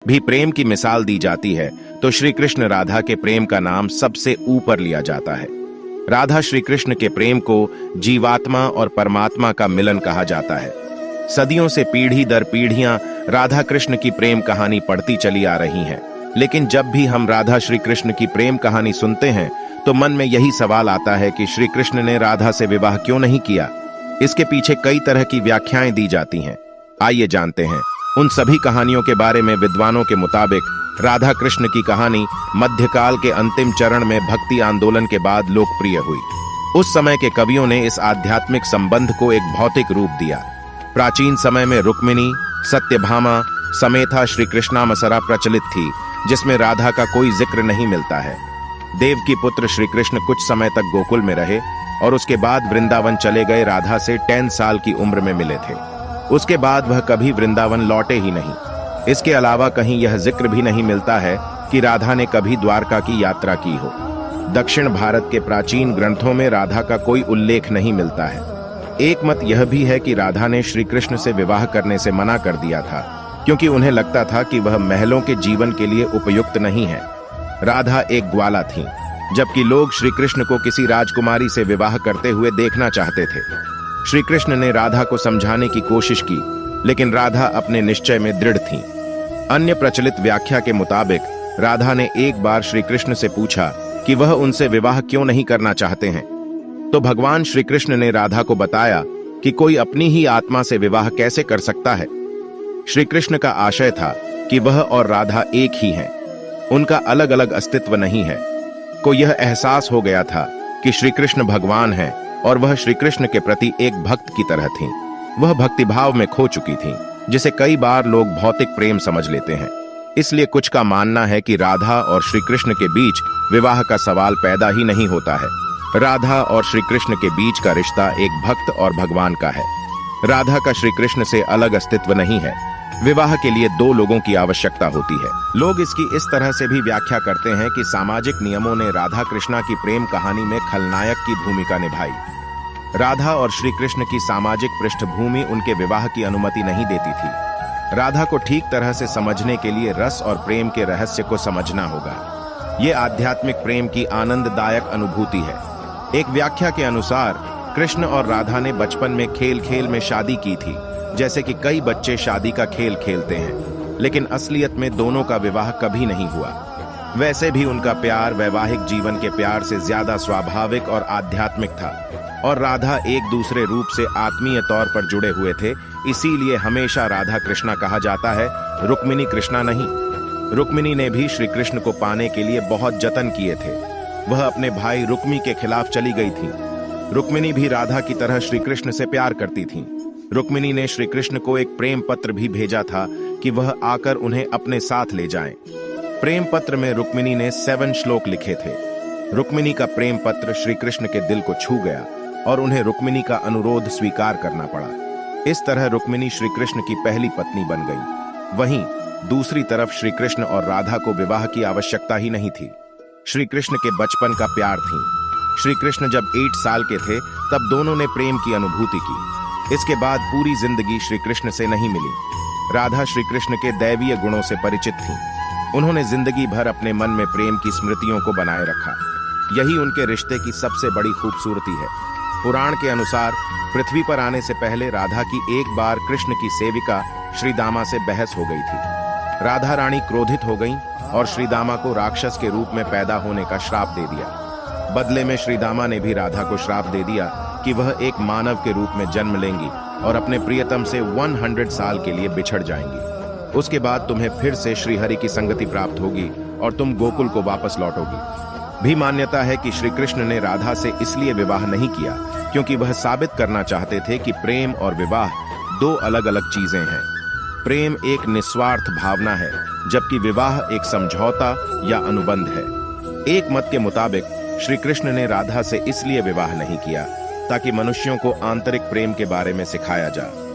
भी प्रेम की मिसाल दी जाती है तो श्री कृष्ण राधा के प्रेम का नाम सबसे ऊपर लिया जाता है। राधा श्री कृष्ण के प्रेम को जीवात्मा और परमात्मा का मिलन कहा जाता है। सदियों से पीढ़ी दर पीढ़ियां राधा कृष्ण की प्रेम कहानी पढ़ती चली आ रही हैं, लेकिन जब भी हम राधा श्री कृष्ण की प्रेम कहानी सुनते हैं तो मन में यही सवाल आता है कि श्री कृष्ण ने राधा से विवाह क्यों नहीं किया। इसके पीछे कई तरह की व्याख्याएं दी जाती हैं। आइए जानते हैं उन सभी कहानियों के बारे में। विद्वानों के मुताबिक राधा कृष्ण की कहानी मध्यकाल के अंतिम चरण में भक्ति आंदोलन के बाद लोकप्रिय हुई। उस समय के कवियों ने इस आध्यात्मिक संबंध को एक भौतिक रूप दिया। प्राचीन समय में रुक्मिणी, सत्यभामा, समेथा श्री कृष्णामसरा प्रचलित थी, जिसमें राधा का कोई जिक्र नहीं मिलता है। देव की पुत्र श्री कृष्ण कुछ समय तक गोकुल में रहे और उसके बाद वृंदावन चले गए। राधा से 10 साल की उम्र में मिले थे। उसके बाद वह कभी वृंदावन लौटे ही नहीं। इसके अलावा कहीं यह जिक्र भी नहीं मिलता है कि राधा ने कभी द्वारका की यात्रा की हो। दक्षिण भारत के प्राचीन ग्रंथों में राधा का कोई उल्लेख नहीं मिलता है। एक मत यह भी है कि राधा ने श्री कृष्ण से विवाह करने से मना कर दिया था, क्योंकि उन्हें लगता था कि वह महलों के जीवन के लिए उपयुक्त नहीं है। राधा एक ग्वाला थीं, जबकि लोग श्री कृष्ण को किसी राजकुमारी से विवाह करते हुए देखना चाहते थे। श्री कृष्ण ने राधा को समझाने की कोशिश की, लेकिन राधा अपने निश्चय में दृढ़ थीं। अन्य प्रचलित व्याख्या के मुताबिक राधा ने एक बार श्री कृष्ण से पूछा कि वह उनसे विवाह क्यों नहीं करना चाहते हैं, तो भगवान श्री कृष्ण ने राधा को बताया कि कोई अपनी ही आत्मा से विवाह कैसे कर सकता है। श्री कृष्ण का आशय था कि वह और राधा एक ही हैं, उनका अलग अलग अस्तित्व नहीं है। को यह एहसास हो गया था कि श्री कृष्ण भगवान हैं और वह श्री कृष्ण के प्रति एक भक्त की तरह थीं। वह भक्तिभाव में खो चुकी थीं, जिसे कई बार लोग भौतिक प्रेम समझ लेते हैं। इसलिए कुछ का मानना है कि राधा और श्री कृष्ण के बीच विवाह का सवाल पैदा ही नहीं होता है। राधा और श्री कृष्ण के बीच का रिश्ता एक भक्त और भगवान का है। राधा का श्री कृष्ण से अलग अस्तित्व नहीं है। विवाह के लिए 2 लोगों की आवश्यकता होती है। लोग इसकी इस तरह से भी व्याख्या करते हैं कि सामाजिक नियमों ने राधा कृष्णा की प्रेम कहानी में खलनायक की भूमिका निभाई। राधा और श्री कृष्ण की सामाजिक पृष्ठभूमि उनके विवाह की अनुमति नहीं देती थी। राधा को ठीक तरह से समझने के लिए रस और प्रेम के रहस्य को समझना होगा। ये आध्यात्मिक प्रेम की आनंददायक अनुभूति है। एक व्याख्या के अनुसार कृष्ण और राधा ने बचपन में खेल खेल में शादी की थी, जैसे कि कई बच्चे शादी का खेल खेलते हैं, लेकिन असलियत में दोनों का विवाह कभी नहीं हुआ। वैसे भी उनका प्यार वैवाहिक जीवन के प्यार से ज्यादा स्वाभाविक और आध्यात्मिक था, और राधा एक दूसरे रूप से आत्मीय तौर पर जुड़े हुए थे। इसीलिए हमेशा राधा कृष्णा कहा जाता है, रुक्मिणी कृष्णा नहीं। रुक्मिणी ने भी श्री कृष्ण को पाने के लिए बहुत जतन किए थे। वह अपने भाई रुक्मी के खिलाफ चली गई थी। रुक्मिणी भी राधा की तरह श्री कृष्ण से प्यार करती थीं। रुक्मिणी ने श्री कृष्ण को एक प्रेम पत्र भी भेजा था कि वह आकर उन्हें अपने साथ ले जाएं। प्रेम पत्र में रुक्मिणी ने 7 श्लोक लिखे थे। रुक्मिणी का प्रेम पत्र श्री कृष्ण के दिल को छू गया और उन्हें रुक्मिणी का अनुरोध स्वीकार करना पड़ा। इस तरह रुक्मिणी श्री कृष्ण की पहली पत्नी बन गई। वहीं दूसरी तरफ श्री कृष्ण और राधा को विवाह की आवश्यकता ही नहीं थी। श्री कृष्ण के बचपन का प्यार थी। श्री कृष्ण जब 8 साल के थे तब दोनों ने प्रेम की अनुभूति की। इसके बाद पूरी जिंदगी श्री कृष्ण से नहीं मिली। राधा श्री कृष्ण के दैवीय गुणों से परिचित थीं। उन्होंने जिंदगी भर अपने मन में प्रेम की स्मृतियों को बनाए रखा। यही उनके रिश्ते की सबसे बड़ी खूबसूरती है। पुराण के अनुसार पृथ्वी पर आने से पहले राधा की एक बार कृष्ण की सेविका श्रीदामा से बहस हो गई थी। राधा रानी क्रोधित हो गईं और श्रीदामा को राक्षस के रूप में पैदा होने का श्राप दे दिया। बदले में श्रीदामा ने भी राधा को श्राप दे दिया कि वह एक मानव के रूप में जन्म लेंगी और अपने प्रियतम से 100 साल के लिए बिछड़ जाएंगी। उसके बाद तुम्हें फिर से श्रीहरि की संगति प्राप्त होगी और तुम गोकुल को वापस लौटोगी। भी मान्यता है कि श्री कृष्ण ने राधा से इसलिए विवाह नहीं किया क्योंकि वह साबित करना चाहते थे कि प्रेम और विवाह 2 अलग अलग चीजें हैं। प्रेम एक निस्वार्थ भावना है, जबकि विवाह एक समझौता या अनुबंध है। एक मत के मुताबिक श्री कृष्ण ने राधा से इसलिए विवाह नहीं किया ताकि मनुष्यों को आंतरिक प्रेम के बारे में सिखाया जाए।